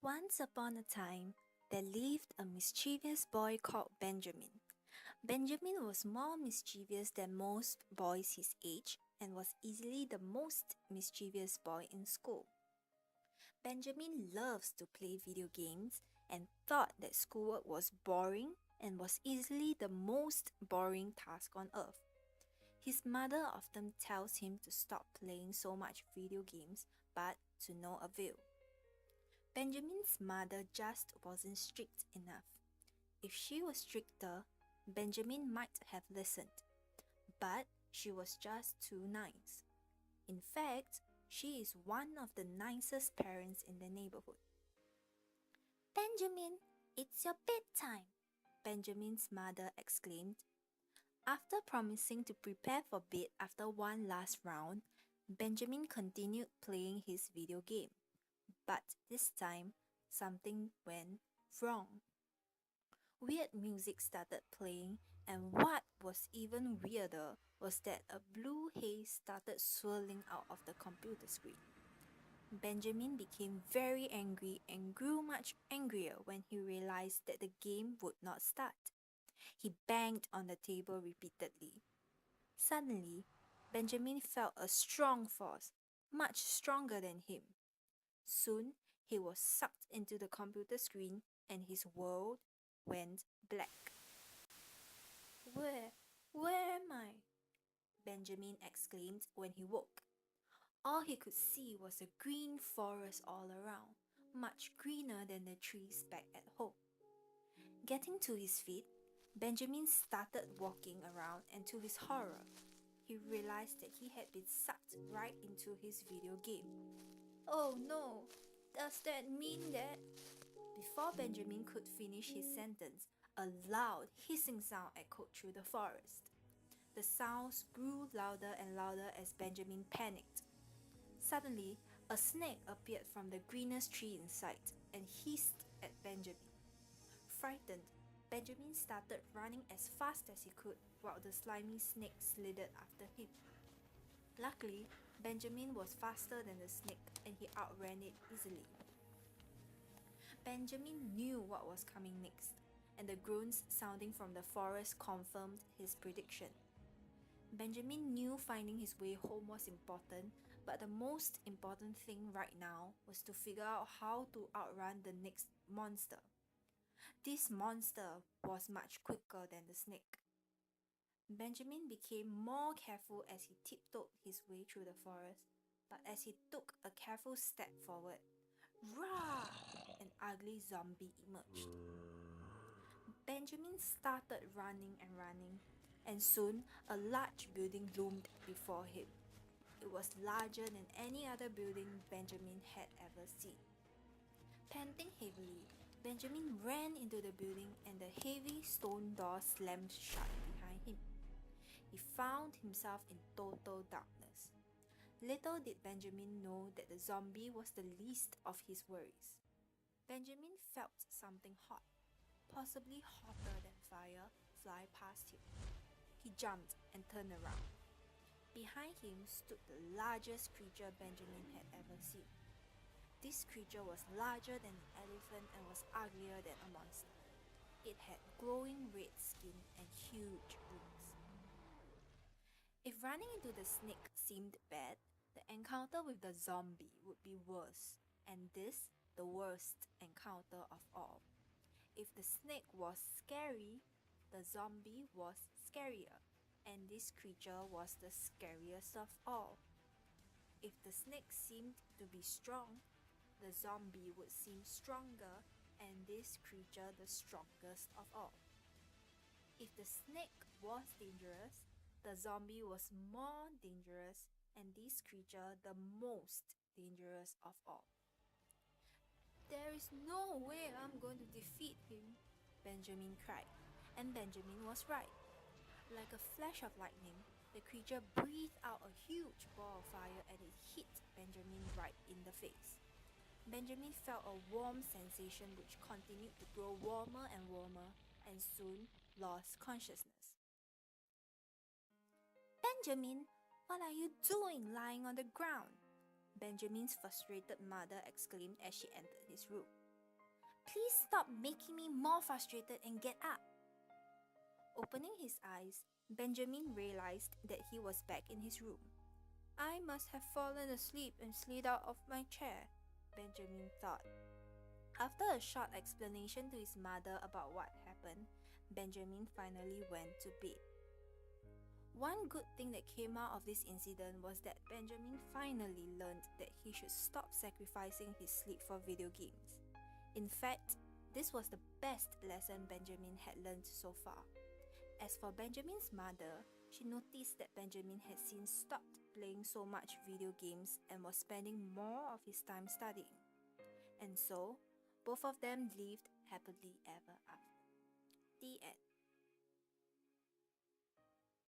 Once upon a time, there lived a mischievous boy called Benjamin. Benjamin was more mischievous than most boys his age and was easily the most mischievous boy in school. Benjamin loves to play video games and thought that schoolwork was boring and was easily the most boring task on earth. His mother often tells him to stop playing so much video games, but to no avail. Benjamin's mother just wasn't strict enough. If she was stricter, Benjamin might have listened, but she was just too nice. In fact, she is one of the nicest parents in the neighborhood. Benjamin, it's your bedtime, Benjamin's mother exclaimed. After promising to prepare for bed after one last round, Benjamin continued playing his video game. But this time, something went wrong. Weird music started playing, and what was even weirder was that a blue haze started swirling out of the computer screen. Benjamin became very angry and grew much angrier when he realized that the game would not start. He banged on the table repeatedly. Suddenly, Benjamin felt a strong force, much stronger than him. Soon, he was sucked into the computer screen and his world went black. Where am I? Benjamin exclaimed when he woke. All he could see was a green forest all around, much greener than the trees back at home. Getting to his feet, Benjamin started walking around, and to his horror, he realized that he had been sucked right into his video game. Oh no! Does that mean that? Before Benjamin could finish his sentence, a loud hissing sound echoed through the forest. The sounds grew louder and louder as Benjamin panicked. Suddenly, a snake appeared from the greenest tree in sight and hissed at Benjamin. Frightened, Benjamin started running as fast as he could while the slimy snake slithered after him. Luckily, Benjamin was faster than the snake and he outran it easily. Benjamin knew what was coming next, and the groans sounding from the forest confirmed his prediction. Benjamin knew finding his way home was important, but the most important thing right now was to figure out how to outrun the next monster. This monster was much quicker than the snake. Benjamin became more careful as he tiptoed his way through the forest, but as he took a careful step forward, "Rah!" an ugly zombie emerged. Benjamin started running and running, and soon a large building loomed before him. It was larger than any other building Benjamin had ever seen. Panting heavily, Benjamin ran into the building and the heavy stone door slammed shut behind him. He found himself in total darkness. Little did Benjamin know that the zombie was the least of his worries. Benjamin felt something hot, possibly hotter than fire, fly past him. He jumped and turned around. Behind him stood the largest creature Benjamin had ever seen. This creature was larger than an elephant and was uglier than a monster. It had glowing red skin and huge wings. If running into the snake seemed bad, the encounter with the zombie would be worse, and this the worst encounter of all. If the snake was scary, the zombie was scarier, and this creature was the scariest of all. If the snake seemed to be strong, the zombie would seem stronger, and this creature the strongest of all. If the snake was dangerous, the zombie was more dangerous, and this creature the most dangerous of all. "There is no way I'm going to defeat him," Benjamin cried, and Benjamin was right. Like a flash of lightning, the creature breathed out a huge ball of fire and it hit Benjamin right in the face. Benjamin felt a warm sensation which continued to grow warmer and warmer and soon lost consciousness. "Benjamin, what are you doing lying on the ground?" Benjamin's frustrated mother exclaimed as she entered his room. Please stop making me more frustrated and get up. Opening his eyes, Benjamin realized that he was back in his room. I must have fallen asleep and slid out of my chair, Benjamin thought. After a short explanation to his mother about what happened, Benjamin finally went to bed. One good thing that came out of this incident was that Benjamin finally learned that he should stop sacrificing his sleep for video games. In fact, this was the best lesson Benjamin had learned so far. As for Benjamin's mother, she noticed that Benjamin had since stopped playing so much video games and was spending more of his time studying. And so, both of them lived happily ever after. The end.